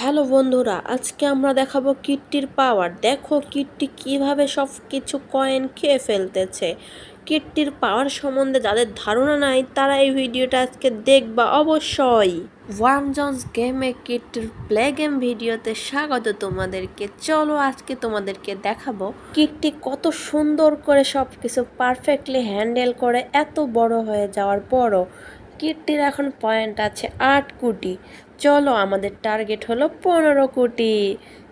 Hello বন্ধুরা, আজকে আমরা দেখাবো কিট্টির পাওয়ার। দেখো কিট্টি কিভাবে সব কিছু কয়েন খেয়ে ফেলতেছে। কিট্টির পাওয়ার সম্বন্ধে যাদের ধারণা নাই তারা এই ভিডিওটা আজকে দেখবা অবশ্যই। ওয়ার্ম জন্স গেমে কিট্টির প্লে গেম ভিডিওতে স্বাগত তোমাদেরকে। চলো আজকে তোমাদেরকে দেখাবো কিট্টি কত সুন্দর করে সব কিছু পারফেক্টলি হ্যান্ডেল করে এত বড় হয়ে যাওয়ার পরও। কিট্টির এখন পয়েন্ট আছে 8 কোটি। চলো আমাদের টার্গেট হলো 15 কোটি।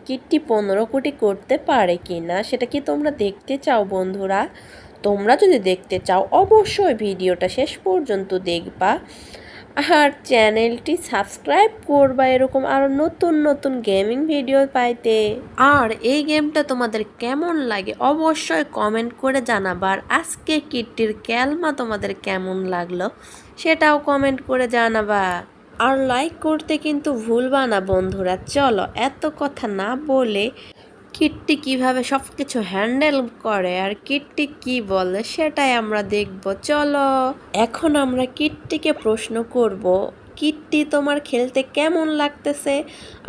কিট্টি 15 কোটি করতে পারে কি না সেটা কি তোমরা দেখতে চাও বন্ধুরা? তোমরা যদি দেখতে চাও অবশ্যই ভিডিওটা শেষ পর্যন্ত দেখবা আর চ্যানেলটি সাবস্ক্রাইব করবা এরকম আরও নতুন নতুন গেমিং ভিডিও পাইতে। আর এই গেমটা তোমাদের কেমন লাগে অবশ্যই কমেন্ট করে জানাবা। আর আজকে কিট্টির ক্যালমা তোমাদের কেমন লাগলো সেটাও কমেন্ট করে জানাবা। আর লাইক করতে কিন্তু ভুলবা না বন্ধুরা। চলো এত কথা না বলে কিট্টি কিভাবে সব কিছু হ্যান্ডেল করে আর কিট্টি কি বলে সেটাই আমরা দেখব। চলো এখন আমরা কিট্টিকে প্রশ্ন করব, কিট্টি তোমার খেলতে কেমন লাগতেছে?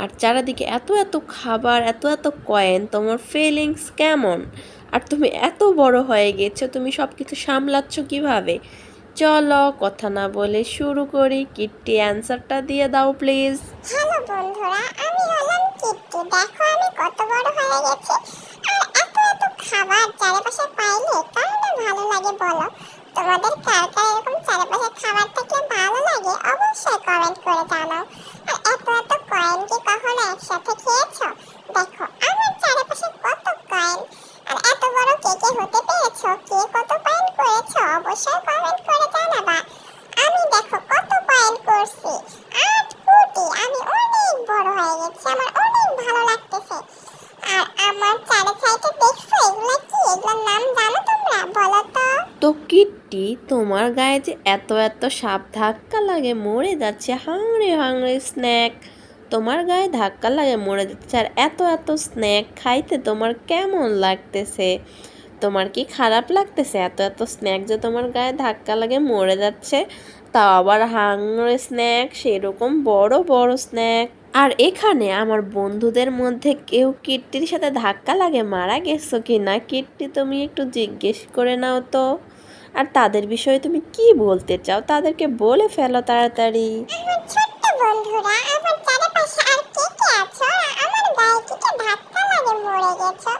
আর চারিদিকে এত এত খাবার, এত এত কয়েন, তোমার ফিলিংস কেমন? আর তুমি এত বড় হয়ে গেছো, তুমি সব কিছু সামলাচ্ছ কিভাবে? চলো কথা না বলে শুরু করি। কিট্টি অ্যান্সারটা দিয়ে দাও প্লিজ। হ্যালো বন্ধুরা, আমি হলাম কিট্টি। দেখো আমি কত বড় হয়ে গেছি। আর এত এত খাবার চারপাশে পাইলে কার না ভালো লাগে বলো? তোমাদের কার কার এরকম চারপাশে খাবার থাকলে ভালো লাগে অবশ্যই কমেন্ট করে জানাও। আর এত এত কয়েন কি কখনো একসাথে খেয়েছো? দেখো আমার চারপাশে কত কয়েন। আর এত বড় কে কে হতে পেরেছো? কে কত কয়েন করেছো অবশ্যই কমেন্ট করে জানাবা। আমি দেখো কত কয়েন করছি, 8 কোটি। আমি অনেক বড় হয়ে গেছি, আমার অনেক ভালো লাগতেছে। আর আমার চারে সাইডে দেখছো এগুলা কি? এগুলোর নাম জানো তোমরা? বলো তো। তো কিট্টি তোমার গায়ে যে এত এত সাপ ধাক্কা লাগে মরে যাচ্ছে, হাংরি হাংরি স্ন্যাক তোমার গায়ে ধাক্কা লাগে মরে যাচ্ছে, আর এত এত স্ন্যাক খাইতে তোমার কেমন লাগতেছে? তোমার কি খারাপ লাগতেছে এত এত স্ন্যাক যে তোমার গায়ে ধাক্কা লাগে মরে যাচ্ছে? তাও আবার হাংরি স্ন্যাক, সেরকম বড় বড় স্ন্যাক। আর এখানে আমার বন্ধুদের মধ্যে কেউ কিট্টির সাথে ধাক্কা লাগে মারা গেছো কি না? কিট্টি তুমি একটু জিজ্ঞেস করে নাও তো। আর তাদের বিষয়ে তুমি কি বলতে চাও তাদেরকে বলে ফেলো তাড়াতাড়ি। আমার ছোট্ট বন্ধুরা, আমার চারপাশে আর কে কে আছো? আমার গায়ে কি কে ধাক্কা লাগে মরে গেছো?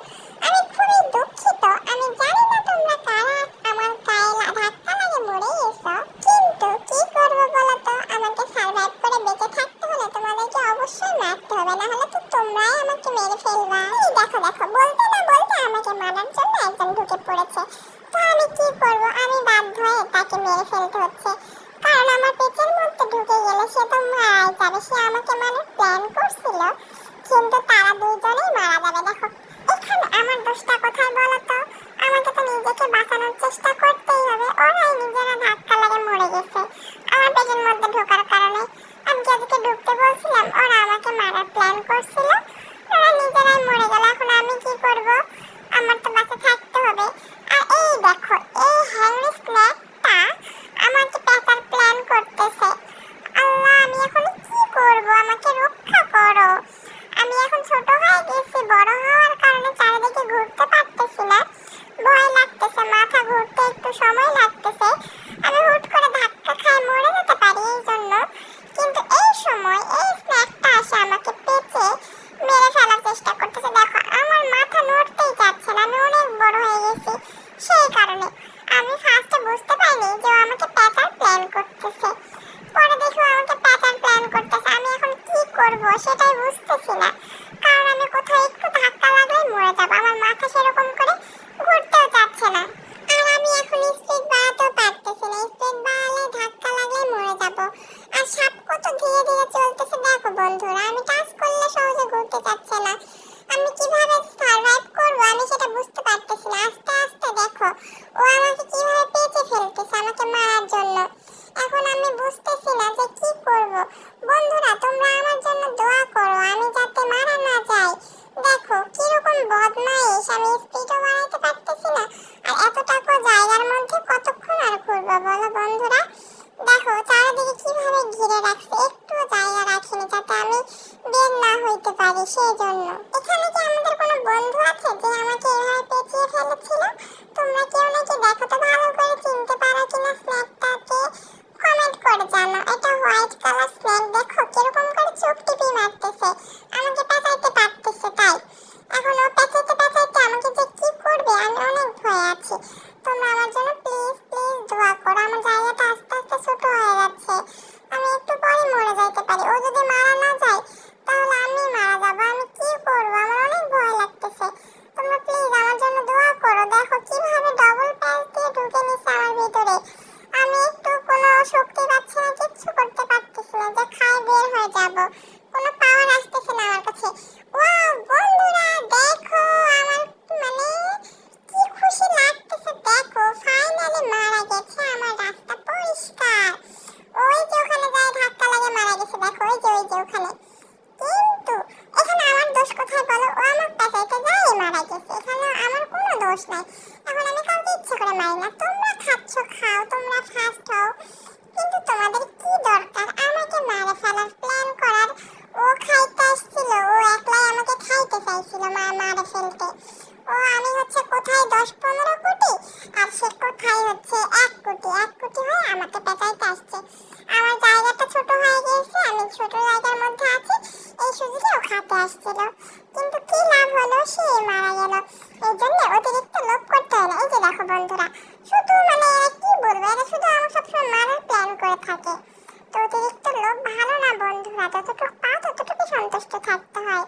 আমি খুবই দুঃখিত। আমি জানি না তোমরা কারা আমার গায়ে ধাক্কা লাগে মরে গেছো, কিন্তু কি করব বলো তো? আমাকে সার্ভাইভ করে বেঁচে থাকতে হলে তোমাদেরকে অবশ্যই মারতে হবে, না হলে তো তোমরাই আমাকে মেরে ফেলবা। এই দেখো দেখো, বলতে না বলতে আমাকে মারার জন্য একজন ঢুকে পড়েছে। তো আমি কি করব? আমি বাধ্য হয়ে তাকে মেরে ফেলতে হচ্ছে, কারণ আমার পেটের মধ্যে ঢুকে গেলে সে তো মারাই যাবে। সে আমাকে মারার প্ল্যান করছিল, কিন্তু তারা দুইজনেই মারা যাবে। দেখো এখানে আমার দোষটা কোথায় বলো তো? আমাকে তো নিজেকে বাঁচানোর চেষ্টা করতেই হবে। ওরাই নিজেরা ধাক্কা লাগে মরে গেছে আমার পেটের মধ্যে ঢোকার কারণে। আমি যাদেরকে ঢুকতে বলছিলাম ওরা আমাকে মারার প্ল্যান করছিল, ওরা নিজেরাই মরে গেল। এখন আমি কি করব? আমার তো বাঁচে থাকতে হবে। আর এই দেখো, এই হ্যাংরি স্ন্যাকটা আমাকে পেটার প্ল্যান করতেছে। আল্লাহ, আমি এখন কি করব? আমাকে রক্ষা করো। আমি এখন ছোট হয়ে গেছি, বড় হওয়ার কারণে চারিদিকে ঘুরতে পারতেছি না, ভয় লাগতেছে, মাথা ঘুরতে একটু সময় লাগতেছে। আমি হুট করে ধাক্কা খাই মরে যেতে পারি এই জন্য। কিন্তু এই সময় এই স্ন্যাকটা আসে আমাকে পেঁচে মেরে ফেলার চেষ্টা করতেছে। দেখো আমার মাথা নড়তেই যাচ্ছে না, আমি অনেক বড় হয়ে গেছি। সেই কারণে আমি ফার্স্টে বুঝতে পারিনি যে ও আমাকে পেটার প্ল্যান করতেছে। পরে দেখো আমাকে পেটার প্ল্যান করতেছে। আমি এখন কি করব সেটাই বুঝতেছি না, কারণ আমি কোথাও একটু ধাক্কা লাগলেই মরে যাব। আমার মাথা সেরকম করে ঘুরতেও যাচ্ছে না। আর আমি এখন স্পিড বাড়াতেও পারতেছি না, স্পিড বাড়ালে ধাক্কা লাগলে মরে যাব। আর সাপ কত ধীরে ধীরে চলতেছে দেখো বন্ধুরা, আমি টাচ করলে সহজে ঘুরতে যাচ্ছে না। আমি কিভাবে সার্ভাইভ করব আমি সেটা বুঝতে পারতেছি না। আস্তে আস্তে দেখো ও আমাকে কিভাবে পেঁচে ফেলতেছে আমাকে মারার জন্য। এখন আমি বুঝতেছি না যে কি করব। বন্ধুরা তোমরা আমার জন্য দোয়া করো, আমি যাতে মারা না যাই। দেখো কিরকম বদমাইশ, আমি স্পিডও বাড়াইতে পারতেছি না। আর এতটাকো জায়গার মধ্যে কতক্ষণ আর ঘুরবো বলো বন্ধুরা? দেখো চারিদিকে কিভাবে ঘিরে রাখছে, একটু জায়গা রাখিনি যাতে আমি হইতে পারি সেই জন্য। এখানে কি আমাদের কোনো বন্ধু আছে যে আমাকে এভাবে পেঁচিয়ে ফেলেছিল? তোমরা কেউ নাকি দেখো তো ভালো করে চিনতে পারো কিনা স্ন্যাকটাকে, কমেন্ট করে জানো। এটা হোয়াইট কালার স্ন্যাক, দেখো কিরকম করে চোখ টিপি মারতেছে, আমাকে পেঁচাইতে পারতেছে। তাই এখন ও পেঁচাইতে পেঁচাইতে আমাকে যে কি করবে আমি অনেক ভয়ে আছি। তোমরা আমার জন্য প্লিজ প্লিজ দোয়া করো। আমার জায়গাটা আস্তে আস্তে ছোট হয়ে যাচ্ছে, আমি একটু পরে মরে যাইতে পারি। ও যদি মারা না যায় তাহলে আমি মারা যাবো। আমি কি করবো, আমার অনেক ভয় লাগতেছে। তোমরা প্লিজ আমার জন্য দোয়া করো। দেখো কিভাবে ডবল প্যাচ দিয়ে ঢুকে নিছে আমার ভিতরে। আমি একটু কোনো শক্তি পাচ্ছি না, কিচ্ছু করতে পারতেছি না, যে খাই বের হয়ে যাব। কোনো পাওয়ার আসতেছে না আমার কাছে। ওয়াও বন্ধুরা দেখো আমার মানে কি খুশি লাগতেছে। দেখো ফাইনালি মারা গেছে, আমার রাস্তা পরিষ্কার। ওই যে ওখানে যায় ধাক্কা লাগে মারা গেছে, দেখো ওই যে ওখানে। কিন্তু এখানে আমার দোষ কোথায় বলো? ও আমার পেঁচাইতে যাই মারা গেছে, এখানে আমার কোনো দোষ নাই। এখন আমি কাউকে ইচ্ছে করে মারি না। তোমরা খাচ্ছ খাও, তোমরা ফার্স্ট হও, কিন্তু তোমাদের কি দরকার আমাকে মারে ফেলার, প্ল্যান করার? ও খাইতে আসছিল, ও একলাই আমাকে খাইতে চাইছিল মারে ফেলতে। ও আমি হচ্ছে কোথায় 10-15 কোটি আর সে কোথায় হচ্ছে 1 কোটি। 1 কোটি হয়ে আমাকে পেঁচাইতে আসছে। আমার জায়গাটা ছোট হয়ে গেছে, আমি ছোট জায়গার মধ্যে আছি, এই সুযোগে ও খাতে আসছিল। কিন্তু কি লাভ হলো, সে মারা গেল। এই জন্য অতিরিক্ত লোভ করতে হয় না। এই যে দেখো বন্ধুরা, শুধু মানে এরা কি বলবো, এরা শুধু আমার সবসময় মারার প্ল্যান করে থাকে। তো অতিরিক্ত লোভ ভালো না বন্ধুরা, যতটুকু পাও ততটুকু সন্তুষ্ট থাকতে হয়।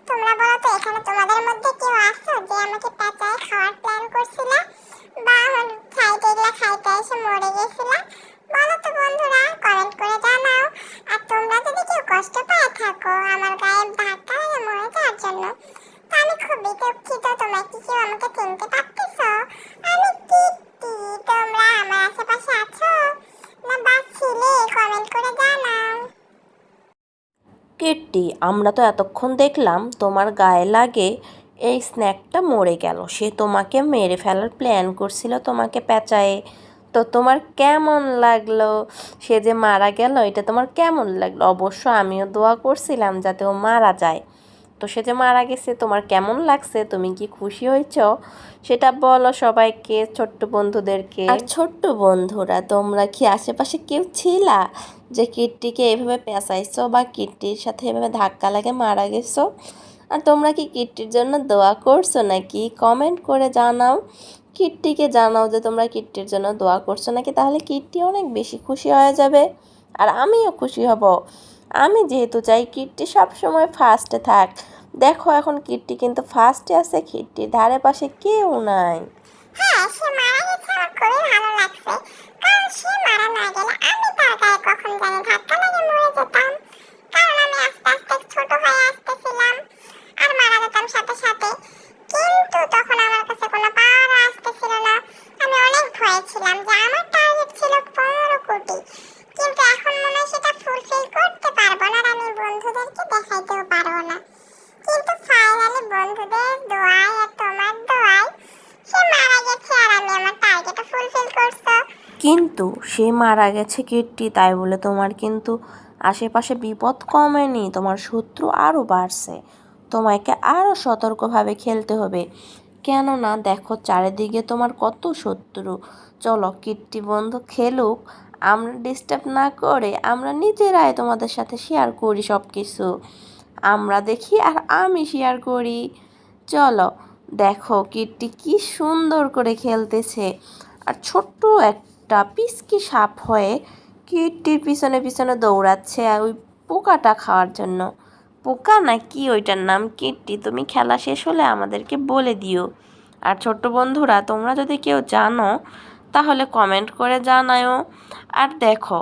তোমরা বলো তো এখানে তোমাদের মধ্যে কেউ আছো যে আমাকে পেঁচায় খাওয়ার প্ল্যান করছিল, বা খাইতে এগুলা খাইতে এসে মরে গেছিল? বলো তো বন্ধুরা, কমেন্ট করে জানাও। আর তোমরা যদি কেউ কষ্ট পায় থাকো আমার গায়ে ধাক্কা লাগে মরে যাওয়ার জন্য, তো আমি খুবই দুঃখিত। তোমরা কি কেউ আমাকে চিনতে পারতেছ? আমি কিট্টি। তোমরা আমার আশেপাশে আছো না বা ছিলে? কমেন্ট করে জানাও। কিট্টি, আমরা তো এতক্ষণ দেখলাম তোমার গায়ে লাগে এই স্ন্যাকটা মরে গেল। সে তোমাকে মেরে ফেলার প্ল্যান করছিল তোমাকে পেঁচায়ে। তো তোমার কেমন লাগলো সে যে মারা গেল? এটা তোমার কেমন লাগলো? অবশ্য আমিও দোয়া করছিলাম যাতে ও মারা যায়। তো সে যে মারা গেছে তোমার কেমন লাগছে? তুমি কি খুশি হয়েছ? সেটা বলো সবাইকে, ছোট্ট বন্ধুদেরকে। আর ছোট্ট বন্ধুরা, তোমরা কি আশেপাশে কেউ ছিলা যে কিট্টিকে এভাবে পেঁচাইছো বা কিট্টির সাথে এভাবে ধাক্কা লাগে মারা গেছো? আর তোমরা কি কিট্টির জন্য দোয়া করছো নাকি? কমেন্ট করে জানাও। কিট্টিকে জানাও যে তোমরা কিট্টির জন্য দোয়া করছো নাকি, তাহলে কিট্টি অনেক বেশি খুশি হয়ে যাবে আর আমিও খুশি হব। আমি যেহেতু চাই কিট্টি সবসময় ফার্স্টে থাক। দেখো এখন কিট্টি কিন্তু ফার্স্টে আছে, কিট্টির ধারে পাশে কেউ নাই। হ্যাঁ, সে মারা গেছে, আমার খুবই ভালো লাগছে। কারণ সে মারা না গেলে আমি তার গায়ে কখন জানি ধাক্কা লাগে মরে যেতাম। কারণ আমি আস্তে আস্তে ছোট হয়ে আসতেছিলাম আর মারা যেতাম সাথে সাথে। কিন্তু তখন আমার কাছে কোনো পাওয়ার আসতেছিল না। আমি অনেক ভয়ে ছিলাম যে আমার টার্গেট ছিল 15 কোটি, কিন্তু এখন মনে হয় সেটা ফুলফিল করতে পারবো না আর আমি বন্ধুদেরকে দেখাইতেও পারবো না। কিন্তু ফাইনালি বন্ধুদের দোয়ায় আর তোমার দোয়ায় সে মারা গেছে আর আমি আমার টার্গেটটা ফুলফিল করছি। কিন্তু সে মারা গেছে কিট্টি, তাই বলে তোমার কিন্তু আশেপাশে বিপদ কমেনি, তোমার শত্রু আরও বাড়ছে। তোমাকে আরও সতর্কভাবে খেলতে হবে, কেননা দেখো চারিদিকে তোমার কত শত্রু। চলো কিট্টি বন্ধু খেলুক, আমরা ডিস্টার্ব না করে আমরা নিজেরাই তোমাদের সাথে শেয়ার করি সব কিছু। আমরা দেখি আর আমি শেয়ার করি। চলো দেখো কিট্টি কি সুন্দর করে খেলতেছে আর ছোট্ট একটা পিচকি সাপ হয়ে কিট্টির পিছনে পিছনে দৌড়াচ্ছে ওই পোকাটা খাওয়ার জন্য। পোকা না কি ওইটার নাম? কিট্টি, তুমি খেলা শেষ হলে আমাদেরকে বলে দিও। আর ছোট্ট বন্ধুরা, তোমরা যদি কেউ জানো তাহলে কমেন্ট করে জানাও। আর দেখো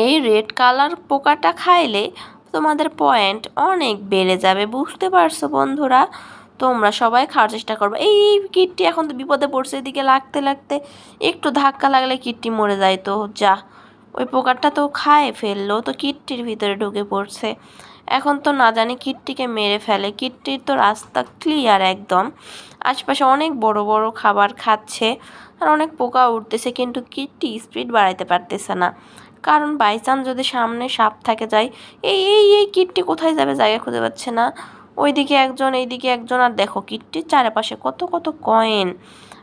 এই রেড কালার পোকাটা খাইলে তোমাদের পয়েন্ট অনেক বেড়ে যাবে, বুঝতে পারছো বন্ধুরা? তোমরা সবাই খাওয়ার চেষ্টা করবে। এই কিট্টি এখন তো বিপদে পড়ছে, এদিকে লাগতে লাগতে একটু ধাক্কা লাগলে কিট্টি মরে যায়। তো যা, ওই পোকাটা তো খায় ফেললো, তো কিট্টির ভিতরে ঢুকে পড়ছে। এখন তো না জানি কিট্টিকে মেরে ফেলে। কিট্টির তো রাস্তা ক্লিয়ার একদম, আশপাশে অনেক বড় বড় খাবার খাচ্ছে আর অনেক পোকা উঠতেছে, কিন্তু কিট্টি স্পিড বাড়াইতে পারতেছে না। কারণ বাই চান্স যদি সামনে সাপ থাকে যায়, এই কিটটি কোথায় যাবে, জায়গা খুঁজে পাচ্ছে না। ওইদিকে একজন, এইদিকে একজন, আর দেখো কিটটির চারপাশে কত কত কয়েন।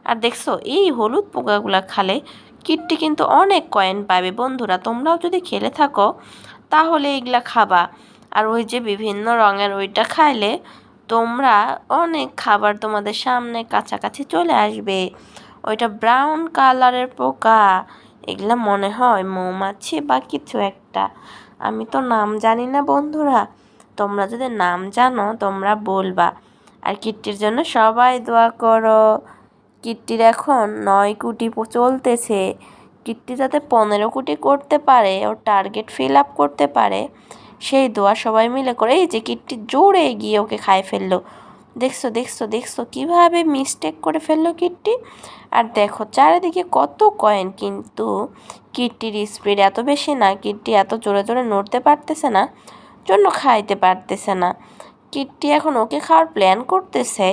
আর দেখছো এই হলুদ পোকাগুলা খালে কিটটি কিন্তু অনেক কয়েন পাবে। বন্ধুরা তোমরাও যদি খেলে থাকো তাহলে এইগুলা খাবা। আর ওই যে বিভিন্ন রঙের ওইটা খাইলে তোমরা অনেক খাবার তোমাদের সামনে কাছাকাছি চলে আসবে। ওইটা ব্রাউন কালারের পোকা, এগুলা মনে হয় মৌমাছি বা কিছু একটা, আমি তো নাম জানি না। বন্ধুরা তোমরা যদি নাম জানো তোমরা বলবা। আর কিট্টির জন্য সবাই দোয়া করো। কিট্টির এখন 9 কোটি চলতেছে। কিট্টি যাতে 15 কোটি করতে পারে, ওর টার্গেট ফিল আপ করতে পারে, সেই দোয়া সবাই মিলে করে। এই যে কিট্টি জোরে গিয়ে ওকে খাই ফেললো। দেখছো দেখছো দেখছো কীভাবে মিস্টেক করে ফেললো কিট্টি। আর দেখো চারিদিকে কত কয়েন, কিন্তু কিট্টির স্পিড এত বেশি না, কিট্টি এত জোরে জোরে নড়তে পারতেছে না, জন্য খাইতে পারতেছে না। কিট্টি এখন ওকে খাওয়ার প্ল্যান করতেছে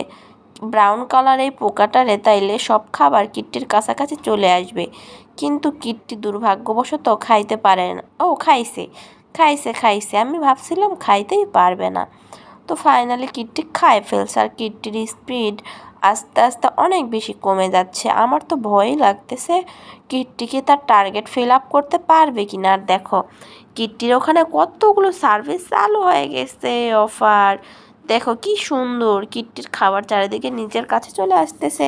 ব্রাউন কালার এই পোকাটারে, তাইলে সব খাবার কিট্টির কাছাকাছি চলে আসবে। কিন্তু কিট্টি দুর্ভাগ্যবশত খাইতে পারে না। ও খাইছে খাইছে খাইছে, আমি ভাবছিলাম খাইতেই পারবে না। তো ফাইনালি কিট্টি খায় ফেলছে। আর কিট্টির স্পিড আস্তে আস্তে অনেক বেশি কমে যাচ্ছে। আমার তো ভয়ই লাগতেছে কিট্টিকে তার টার্গেট ফিল আপ করতে পারবে কিনা। আর দেখো কিট্টির ওখানে কতগুলো সার্ভিস চালু হয়ে গেছে, অফার। দেখো কি সুন্দর কিট্টির খাবার চারিদিকে নিজের কাছে চলে আসতেছে,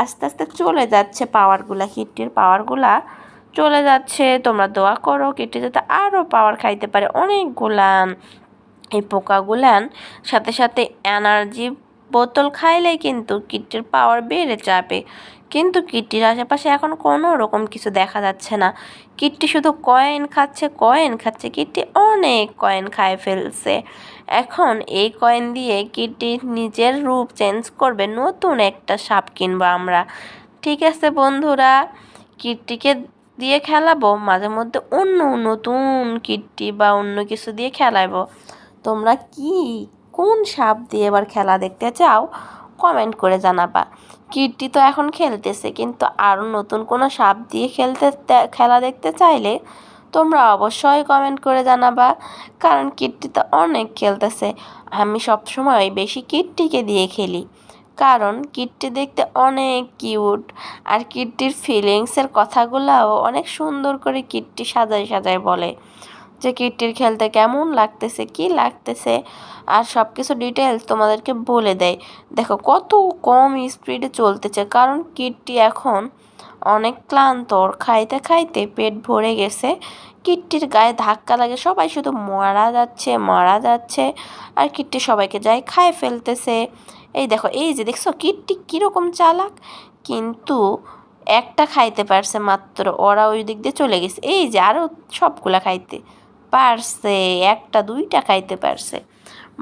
আস্তে আস্তে চলে যাচ্ছে পাওয়ারগুলা, কিট্টির পাওয়ারগুলা চলে যাচ্ছে। তোমরা দোয়া করো কিট্টি যাতে আরও পাওয়ার খাইতে পারে অনেকগুলান। এই পোকাগুলান সাথে সাথে এনার্জি বোতল খাইলেই কিন্তু কিট্টির পাওয়ার বেড়ে যাবে। কিন্তু কিট্টির আশেপাশে এখন কোনো রকম কিছু দেখা যাচ্ছে না। কিট্টি শুধু কয়েন খাচ্ছে কয়েন খাচ্ছে, কিট্টি অনেক কয়েন খায় ফেলছে। এখন এই কয়েন দিয়ে কিট্টি নিজের রূপ চেঞ্জ করবে, নতুন একটা সাপ কিনবো আমরা। ঠিক আছে বন্ধুরা, কিট্টিকে দিয়ে খেলাবো, মাঝে মধ্যে অন্য নতুন কিট্টি বা অন্য কিছু দিয়ে খেলাবো। তোমরা কোন সাপ দিয়ে এবার খেলা দেখতে চাও কমেন্ট করে জানাবা। কিট্টি তো এখন খেলতেছে, কিন্তু আরও নতুন কোনো সাপ দিয়ে খেলা দেখতে চাইলে তোমরা অবশ্যই কমেন্ট করে জানাবা। কারণ কিট্টি তো অনেক খেলতেছে, আমি সবসময় বেশি কিট্টিকে দিয়ে খেলি, কারণ কিট্টি দেখতে অনেক কিউট। আর কিট্টির ফিলিংসের কথাগুলাও অনেক সুন্দর করে কিট্টি সাজায় সাজায় বলে যে কিট্টির খেলতে কেমন লাগতেছে, কি লাগতেছে, আর সব কিছু ডিটেলস তোমাদেরকে বলে দেয়। দেখো কত কম স্পিডে চলতেছে, কারণ কিট্টি এখন অনেক ক্লান্ত, ওর খাইতে খাইতে পেট ভরে গেছে। কিট্টির গায়ে ধাক্কা লাগে, সবাই শুধু মারা যাচ্ছে মারা যাচ্ছে, আর কিট্টি সবাইকে যায় খায় ফেলতেছে। এই দেখো, এই যে দেখছো কিট্টি কীরকম চালাক, কিন্তু একটা খাইতে পারছে মাত্র, ওরা ওই দিক দিয়ে চলে গেছে। এই যে আরও সবগুলা খাইতে পারছে, একটা দুইটা খাইতে পারছে।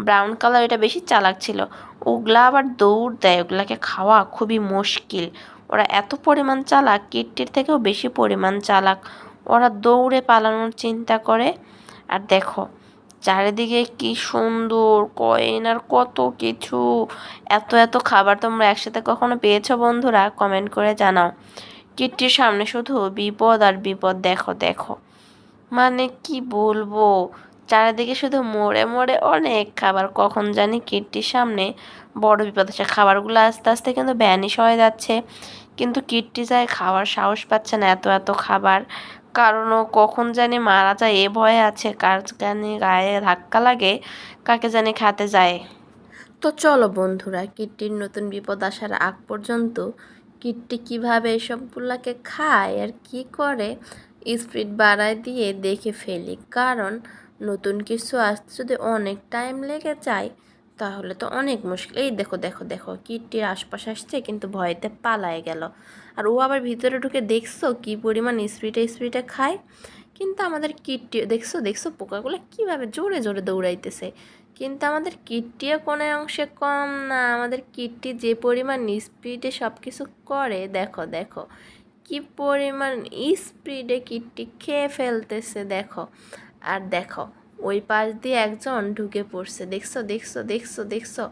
ব্রাউন কালার এটা বেশি চালাক ছিল, ওগুলা আবার দৌড় দেয়, ওগুলাকে খাওয়া খুবই মুশকিল। ওরা এত পরিমাণ চালাক, কিট্টির থেকেও বেশি পরিমাণ চালাক, ওরা দৌড়ে পালানোর চিন্তা করে। আর দেখো চারিদিকে কি সুন্দর কয়েন আর কত কিছু, এত এত খাবার তোমরা একসাথে কখনো পেয়েছো বন্ধুরা কমেন্ট করে জানাও। কিট্টির সামনে শুধু বিপদ আর বিপদ, দেখো দেখো, মানে কি বলবো, চারিদিকে শুধু মোড়ে মোড়ে অনেক খাবার, কখন জানি কিট্টির সামনে বড় বিপদ আসে। খাবারগুলো আস্তে আস্তে কিন্তু ভ্যানিশ হয়ে যাচ্ছে, কিন্তু কিট্টি যায় খাওয়ার সাহস পাচ্ছে না, এত এত খাবার, কারণ ও কখন জানি মারা যায় এ ভয়ে আছে, কার জানি গায়ে ধাক্কা লাগে, কাকে জানি খাতে যায়। তো চলো বন্ধুরা, কিট্টির নতুন বিপদ আসার আগ পর্যন্ত কিট্টি কীভাবে এসবগুলোকে খায় আর কি করে স্পিড বাড়ায় দিয়ে দেখে ফেলি। কারণ নতুন কিছু আসতে যদি অনেক টাইম লেগে যায় তাহলে তো অনেক মুশকিল। এই দেখো দেখো দেখো কিট্টির আশপাশে আসছে, কিন্তু ভয়তে পালায় গেল। আর ও আবার ভিতরে ঢুকে দেখছো কি পরিমাণ স্পিডে খায়। কিন্তু আমাদের কিট্টি দেখছো দেখছো পোকাগুলো কীভাবে জোরে জোরে দৌড়াইতেছে, কিন্তু আমাদের কিট্টিও কোনো অংশে কম না। আমাদের কিট্টি যে পরিমাণ স্পিডে সব কিছু করে, দেখো দেখো কি পরিমাণ স্পিডে কিট্টি খেয়ে ফেলতেছে দেখো। আর দেখো ওই পাশ দিয়ে একজন ঢুকে পড়ছে, দেখছো দেখছো দেখছো দেখছো,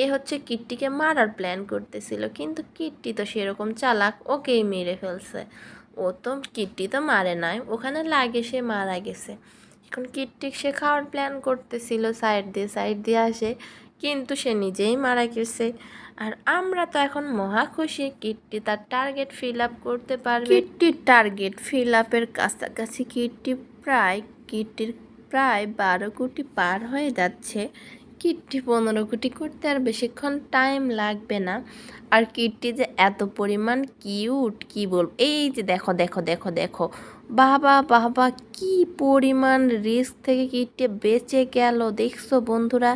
এ হচ্ছে কিট্টিকে মারার প্ল্যান করতেছিল, কিন্তু কিট্টি তো সেরকম চালাক, ওকেই মেরে ফেলছে। ও তো কিট্টি তো মারে নাই, ওখানে লাগে সে মারা গেছে। এখন কিট্টি সে খাওয়ার প্ল্যান করতেছিল, সাইড দিয়ে আসে, কিন্তু সে নিজেই মারা গেছে। আর আমরা তো এখন মহা খুশি, কিট্টি তার টার্গেট ফিল আপ করতে পারবে। কিট্টির টার্গেট ফিল আপের কাছাকাছি কিট্টির প্রায় 12 কোটি পার হয়ে যাচ্ছে। কিট্টি 15 কোটি করতে আর বেশিক্ষণ টাইম লাগবে না। আর কিট্টি যে এত পরিমাণ কিউট কি বলবো, এই যে দেখো দেখো দেখো দেখো, বাবা বাবা কি পরিমাণ রিস্ক থেকে কিট্টি বেঁচে গেল দেখছো বন্ধুরা।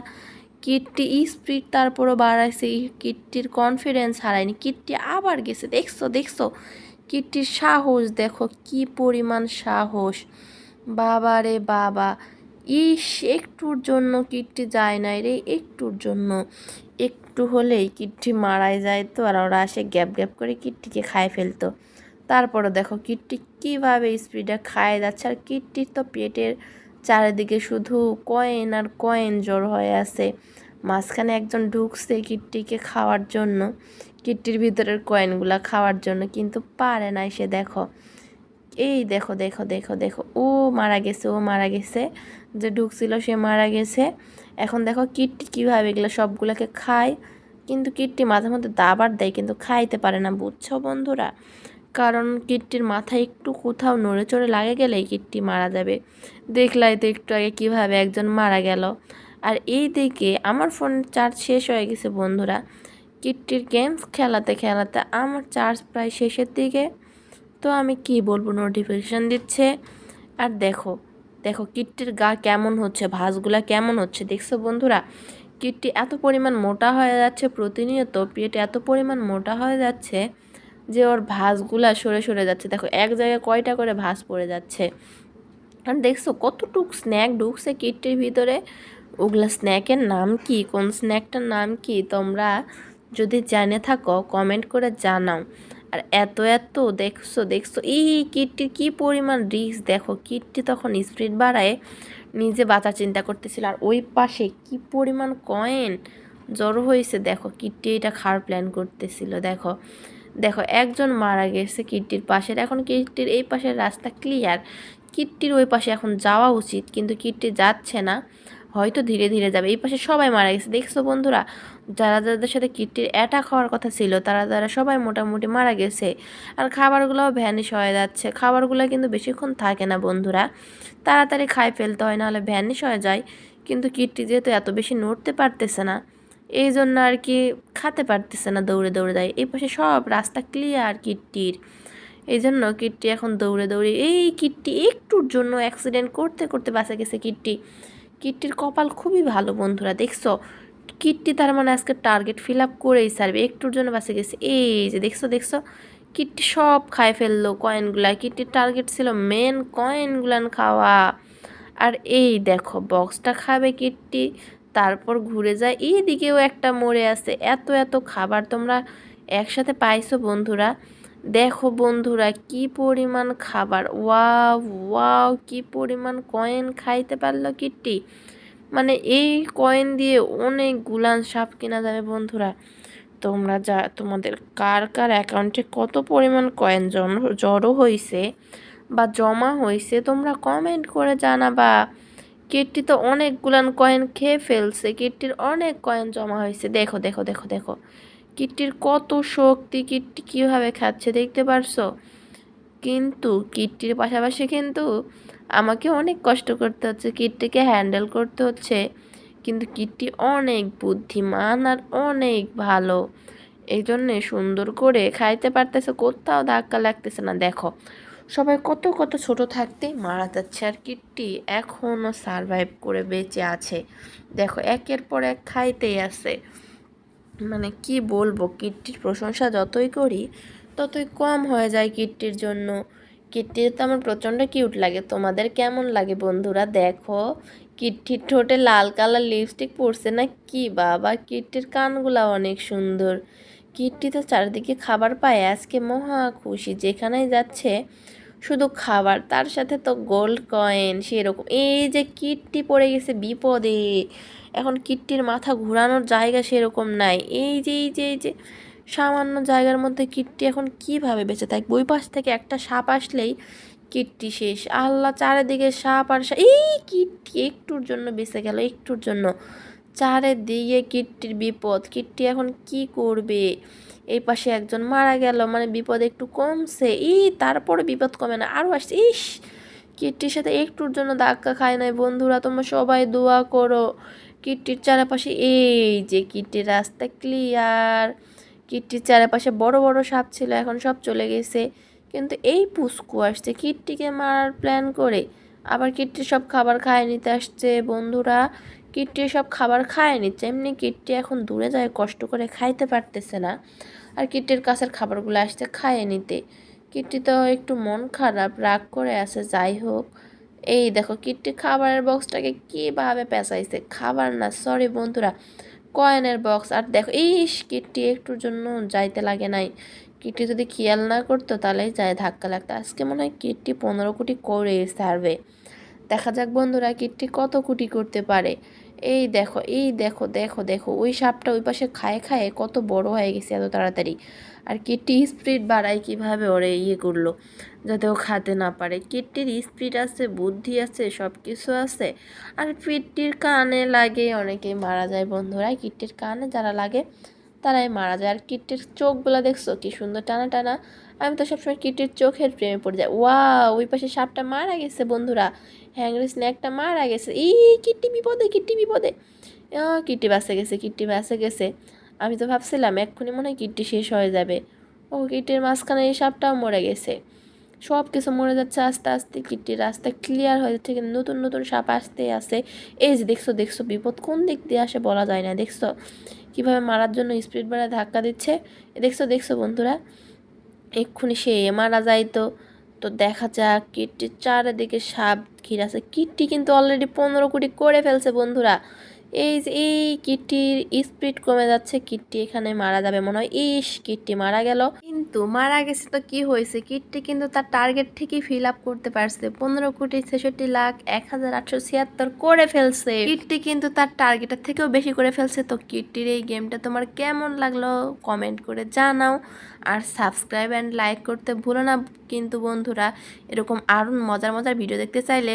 কিট্টি স্পিড তারপরও বাড়াইছে, কিট্টির কনফিডেন্স হারায়নি, কিট্টি আবার গেছে, দেখছো দেখছো কিট্টির সাহস দেখো কি পরিমাণ সাহস, বাবা রে বাবা। ইস, একটুর জন্য কিট্টি যায় নাই রে, একটুর জন্য, একটু হলেই কিট্টি মারাই যায় তো, আর ওরা আসে গ্যাপ গ্যাপ করে কিট্টিকে খায় ফেলতো। তারপরে দেখো কিট্টি কীভাবে স্পিডে খায় যাচ্ছে, আর কিট্টির তো পেটের চারিদিকে শুধু কয়েন আর কয়েন জড়ো হয়ে আছে। মাঝখানে একজন ঢুকছে কিট্টিকে খাওয়ার জন্য, কিট্টির ভিতরের কয়েনগুলা খাওয়ার জন্য, কিন্তু পারে নাই সে। দেখো এই দেখো দেখো দেখো দেখো, ও মারা গেছে, ও মারা গেছে, যে ঢুকছিল সে মারা গেছে। এখন দেখো কিট্টি কীভাবে এগুলো সবগুলোকে খায়, কিন্তু কিট্টি মাঝে মধ্যে দাবার দেয় কিন্তু খাইতে পারে না, বুঝছো বন্ধুরা। কারণ কিট্টির মাথায় একটু কোথাও নড়ে চড়ে লাগে গেলেই কিট্টি মারা যাবে। দেখলাই তো একটু আগে কীভাবে একজন মারা গেল। আর এই দিকে আমার ফোনের চার্জ শেষ হয়ে গেছে বন্ধুরা, কিট্টির গেমস খেলাতে খেলাতে আমার চার্জ প্রায় শেষের দিকে। তো আমি কি বলবো, নোটিফিকেশান দিচ্ছে। আর দেখো দেখো কিট্টির গা কেমন হচ্ছে, ভাঁজগুলা কেমন হচ্ছে দেখছো বন্ধুরা। কিট্টি এত পরিমাণ মোটা হয়ে যাচ্ছে, প্রতিনিয়ত পেট এত পরিমাণ মোটা হয়ে যাচ্ছে যে ওর ভাঁজগুলা সরে সরে যাচ্ছে। দেখো এক জায়গায় কয়টা করে ভাঁজ পড়ে যাচ্ছে। আর দেখছো কতটুক স্ন্যাক ঢুকছে কিটটির ভিতরে, ওগুলা স্ন্যাকের নাম কি, কোন স্ন্যাকটার নাম কি তোমরা যদি জেনে থাকো কমেন্ট করে জানাও। আর এত এত দেখছো দেখছো এই কিটটির কি পরিমাণ রিস্ক, দেখো কিটটি তখন স্পিড বাড়ায় নিজে বাঁচার চিন্তা করতেছিল, আর ওই পাশে কি পরিমাণ কয়েন জড়ো হয়েছে। দেখো কিটটি এটা খাওয়ার প্ল্যান করতেছিল, দেখো দেখো একজন মারা গেছে কিটটির পাশের। এখন কিটটির এই পাশের রাস্তা ক্লিয়ার, কিটটির ওই পাশে এখন যাওয়া উচিত, কিন্তু কিটটি যাচ্ছে না, হয়তো ধীরে ধীরে যাবে। এই পাশে সবাই মারা গেছে দেখছো বন্ধুরা, যারা যাদের সাথে কিটটির অ্যাটাক হওয়ার কথা ছিল তারা সবাই মোটামুটি মারা গেছে। আর খাবারগুলোও ভ্যানিশ হয়ে যাচ্ছে, খাবারগুলো কিন্তু বেশিক্ষণ থাকে না বন্ধুরা, তাড়াতাড়ি খাই ফেলতে হয়, নাহলে ভ্যানিশ হয়ে যায়। কিন্তু কিটটি যেহেতু এত বেশি নড়তে পারতেছে না, এই জন্য আর কি খেতে পারতেছে না, দৌড়ে দৌড়ে দেয়। এই পাশে সব রাস্তা ক্লিয়ার কিটটির, এই জন্য কিটটি এখন দৌড়ে দৌড়ে, এই কিটটি একটুর জন্য অ্যাক্সিডেন্ট করতে করতে বাঁচা গেছে কিটটি। কিটটির কপাল খুবই ভালো বন্ধুরা, দেখছো কিটটি তার মানে আজকে টার্গেট ফিল আপ করেই সারবে, একটুর জন্য বাঁচা গেছে। এই যে দেখছো দেখছো কিটটি সব খায় ফেললো কয়েনগুলা, কিটটির টার্গেট ছিল মেন কয়েনগুলান খাওয়া। আর এই দেখো বক্সটা খাবে কিটটি, তারপর ঘুরে যায়, এই দিকেও একটা মরে আছে। এত এত খাবার তোমরা একসাথে পাইছো বন্ধুরা, দেখো বন্ধুরা কি পরিমাণ খাবার, ওয়াও ওয়াও কি পরিমাণ কয়েন খাইতে পারলো কিটটি। মানে এই কয়েন দিয়ে অনেক গুলান সাপ কেনা যাবে বন্ধুরা। তোমরা তোমাদের কার কার অ্যাকাউন্টে কত পরিমাণ কয়েন জড়ো হয়েছে বা জমা হয়েছে তোমরা কমেন্ট করে জানাবা। কিটটি তো অনেকগুলান কয়েন খেয়ে ফেলছে, কিটটির অনেক কয়েন জমা হয়েছে। দেখো দেখো দেখো দেখো কিটটির কত শক্তি, কিটটি কীভাবে খাচ্ছে দেখতে পারছো। কিন্তু কিটটির পাশাপাশি কিন্তু আমাকে অনেক কষ্ট করতে হচ্ছে, কিটটিকে হ্যান্ডেল করতে হচ্ছে। কিন্তু কিটটি অনেক বুদ্ধিমান আর অনেক ভালো, এই জন্যে সুন্দর করে খাইতে পারতেছে, কোথাও ধাক্কা লাগতেছে না। দেখো সবাই কত কত ছোট থাকতেই মারা যাচ্ছে, আর কিটটি এখনও সারভাইভ করে বেঁচে আছে। দেখো একের পর এক খাইতেই আছে। মানে কি বলবো, কিটটির প্রশংসা যতই করি ততই কম হয়ে যায় কিটটির জন্য। কিট্টি তো আমার প্রচণ্ড কিউট লাগে, তোমাদের কেমন লাগে বন্ধুরা। দেখো কিট্টির ঠোঁটে লাল কালার লিপস্টিক পরছে না, কি বাবা কিট্টির কানগুলা অনেক সুন্দর। কিট্টি তো চারিদিকে খাবার পায়, আজকে মহা খুশি, যেখানেই যাচ্ছে শুধু খাবার, তার সাথে তো গোল্ড কয়েন সেরকম। এই যে কিট্টি পড়ে গেছে বিপদে, এখন কিট্টির মাথা ঘোরানোর জায়গা সেরকম নাই। এই যে সামান্য জায়গার মধ্যে কিট্টি এখন কিভাবে বেঁচে থাকবে? ওই পাশ থেকে একটা সাপ আসলেই কিট্টি শেষ। আল্লাহ, চারিদিকে সাপ আর সাপ। এই কিট্টি একটুর জন্য বেঁচে গেল, একটুর জন্য। চারিদিকে কিট্টির বিপদ। কিট্টি এখন কি করবে? এই পাশে একজন মারা গেল, মানে বিপদ একটু কমছে। তারপরে বিপদ কমে না, আরও আসছে। কিট্টির সাথে একটুর জন্য ধাক্কা খায় নাই। বন্ধুরা, তোমরা সবাই দোয়া করো। কিট্টির চারপাশে এই যে কিট্টির রাস্তা ক্লিয়ার। কিট্টির চারপাশে বড় বড় সাপ ছিল, এখন সব চলে গেছে। কিন্তু এই পুস্কু আসছে কিট্টিকে মারার প্ল্যান করে। আবার কিট্টির সব খাবার খায় নিতে আসছে। বন্ধুরা, কিট্টির সব খাবার খায় নিচ্ছে। এমনি কিট্টি এখন দূরে যায়, কষ্ট করে খাইতে পারতেছে না। আর কিট্টির কাছের খাবারগুলো আসছে খাইয়ে নিতে। কিট্টি তো একটু মন খারাপ, রাগ করে আছে। যাই হোক, এই দেখো কিট্টি খাবারের বক্সটাকে কীভাবে পেঁচাইছে। খাবার না, সরি বন্ধুরা, কয়েনের বক্স। আর দেখো, কিট্টি একটুর জন্য যাইতে লাগে নাই। কিট্টি যদি খেয়াল না করতো তাহলেই যায় ধাক্কা লাগতো। আজকে মনে হয় কিট্টি 15 কোটি করে সার্ভে। দেখা যাক বন্ধুরা, কিট্টি কত কোটি করতে পারে। এই দেখো ওই সাপটা ওই পাশে খায় খায় কত বড় হয়ে গেছে এত তাড়াতাড়ি। আর কিট্টি স্পিড বাড়ায় কিভাবে, ওরে করলো যাতে ও খাতে না পারে। কিট্টির স্পিড আছে, বুদ্ধি আছে, সব কিছু আছে। আর কিট্টির কানে লাগে, অনেকেই মারা যায় বন্ধুরা। কিট্টির কানে যারা লাগে তারাই মারা যায়। আর কিট্টির চোখগুলো দেখছো কি সুন্দর টানা টানা। আমি তো সবসময় কিট্টির চোখের প্রেমে পড়ে যাই। ওই পাশে সাপটা মারা গেছে বন্ধুরা। হ্যাংরি স্ন্যাকটা মারা গেছে। কিট্টি বিপদে, কিট্টি বিপদে। কিট্টি বাঁচে গেছে, কিট্টি বাঁচে গেছে। আমি তো ভাবছিলাম এক্ষুনি মনে হয় কিট্টি শেষ হয়ে যাবে। কিট্টির মাঝখানে এই সাপটাও মরে গেছে। সব কিছু মরে যাচ্ছে আস্তে আস্তে। কিট্টির রাস্তা ক্লিয়ার হয়ে যাচ্ছে, কিন্তু নতুন নতুন সাপ আসতে আসে। এই যে দেখছো দেখছো, বিপদ কোন দিক দিয়ে আসে বলা যায় না। দেখছো কিভাবে মারার জন্য স্পিড বাড়ায় ধাক্কা দিচ্ছে। দেখছো দেখছো বন্ধুরা, এক্ষুনি সে মারা যাইতো। তো দেখা যাক, কিট্টির চারিদিকে সাপ ঘিরে আছে। কিট্টি কিন্তু অলরেডি 15 কোটি করে ফেলছে বন্ধুরা। এই কিট্টির স্পিড কমে যাচ্ছে। কিট্টি এখানে মারা যাবে মনে হয়। কিট্টি মারা গেল। কিন্তু মারা গেছে তো কি হয়েছে, কিট্টি কিন্তু তার টার্গেট ঠিকই ফিল আপ করতে পারছে। 15,66,1876 করে ফেলছে। কিট্টি কিন্তু তার টার্গেটের থেকেও বেশি করে ফেলছে। তো কিট্টির এই গেমটা তোমার কেমন লাগলো কমেন্ট করে জানাও। আর সাবস্ক্রাইব অ্যান্ড লাইক করতে ভুলো না কিন্তু বন্ধুরা। এরকম আরও মজার মজার ভিডিও দেখতে চাইলে